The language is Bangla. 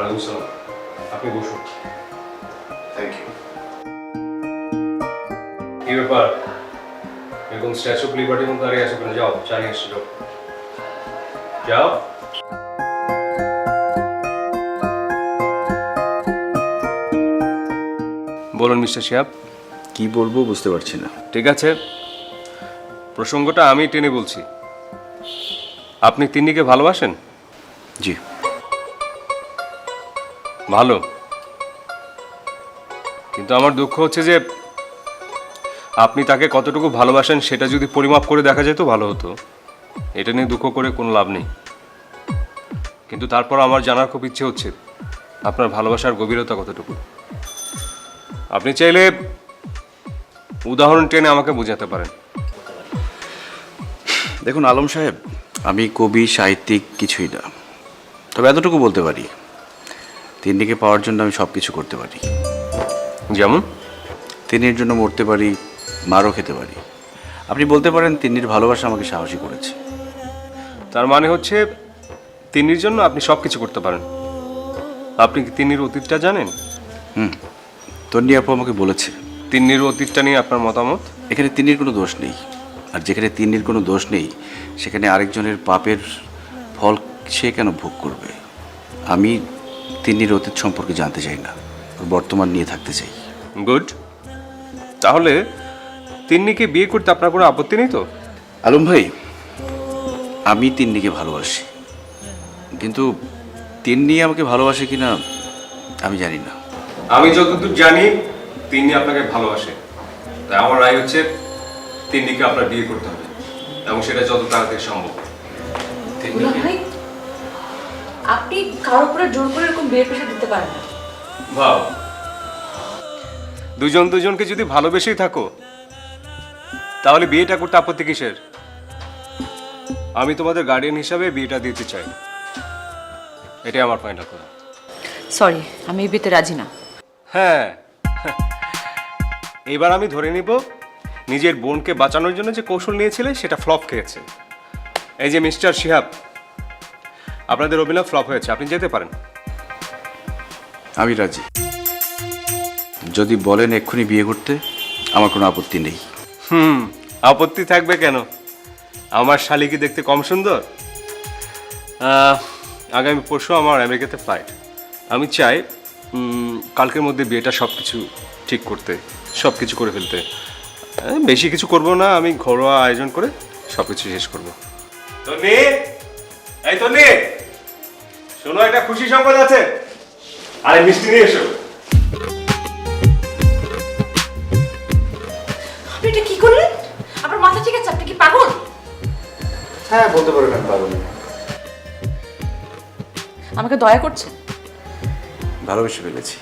ওয়ালাইকুম আসসালাম। আপনি বসুন। Thank you. কি ব্যাপার, এরকম স্ট্যাচু অফ লিবার্টির মতো দাঁড়িয়ে আছো কেন? যাও, চা নিয়ে এসো। যাও। বলুন মিস্টার শিহাব। কি বলবো বুঝতে পারছি না। ঠিক আছে, প্রসঙ্গটা আমি টেনে বলছি। আপনি তিন্নিকে ভালোবাসেন? জি। ভালো, কিন্তু আমার দুঃখ হচ্ছে যে আপনি তাকে কতটুকু ভালোবাসেন সেটা যদি পরিমাপ করে দেখা যেত ভালো হতো। এটা নিয়ে দুঃখ করে কোনো লাভ নেই। কিন্তু তারপর আমার জানার খুব ইচ্ছে হচ্ছে আপনার ভালোবাসার গভীরতা কতটুকু। আপনি চাইলে উদাহরণ টেনে আমাকে বোঝাতে পারেন। দেখুন আলম সাহেব, আমি কবি সাহিত্যিক কিছুই না, তবে এতটুকু বলতে পারি তিন্নিকে পাওয়ার জন্য আমি সব কিছু করতে পারি। যেমন? তিন্নির জন্য মরতে পারি, মারও খেতে পারি। আপনি বলতে পারেন তিন্নির ভালোবাসা আমাকে সাহসী করেছে। তার মানে হচ্ছে তিন্নির জন্য আপনি সব কিছু করতে পারেন। আপনি কি তিন্নির অতীতটা জানেন? তন্নি আপু আমাকে বলেছে। তিন্নির অতীতটা নিয়ে আপনার মতামত? এখানে তিন্নির কোনো দোষ নেই, আর যেখানে তিন্নির কোনো দোষ নেই সেখানে আরেকজনের পাপের ফল সে কেন ভোগ করবে? আমি তিন্নির অতীত সম্পর্কে জানতে চাই না, ওর বর্তমান নিয়ে থাকতে চাই। গুড। তাহলে তিন্নিকে বিয়ে করতে আপনার কোনো আপত্তি নেই তো? আলম ভাই, আমি তিন্নিকে ভালোবাসি, কিন্তু তিন্নি আমাকে ভালোবাসে কিনা আমি জানি না। আমি যতদূর জানি তিন্নি আপনাকে ভালোবাসে, তাই আমার রায় হচ্ছে তিন্নিকে আপনার বিয়ে করতে হবে, এবং সেটা যত তাড়াতাড়ি সম্ভব। দুলা ভাই, আপনি কারোর উপরে জোর করে এরকম বিয়ের প্রেশার দিতে পারেন না। ভাব, দুজন দুজনকে যদি ভালোবেসেই থাকো তাহলে বিয়েটা করতে আপত্তি কিসের? আমি তোমাদের গার্ডিয়ান হিসাবে বিয়েটা দিতে চাই, এটাই আমার ফাইনাল কথা। সরি, আমি এই বিয়েতে রাজি না। হ্যাঁ, এবার আমি ধরে নিব নিজের বোনকে বাঁচানোর জন্য যে কৌশল নিয়েছিলে সেটা ফ্লপ খেয়েছে। এই যে মিস্টার শিহাব, আপনাদের অভিনয় ফ্লপ হয়েছে, আপনি যেতে পারেন। আমি রাজি, যদি বলেন এক্ষুনি বিয়ে করতে আমার কোনো আপত্তি নেই। আপত্তি থাকবে কেন? আমার শালিকে দেখতে কম সুন্দর? আগামী পরশু আমার আমেরিকাতে ফ্লাইট। আমি চাই কালকের মধ্যে বিয়েটা সব কিছু ঠিক করতে, সব কিছু করে ফেলতে। বেশি কিছু করব না, আমি ঘরোয়া আয়োজন করে সব কিছু শেষ করবো। তন্নি, এই তন্নি, শোনো, একটা খুশি সংবাদ আছে। আরে মিষ্টি নিয়ে এসো। আপনি এটা কি করলেন? আপনার মাথা ঠিক আছে? আপনি কি পাগল? হ্যাঁ, বলতে পারবেন পাগল। আমাকে দয়া করছেন? ভালোবেসে ফেলেছি।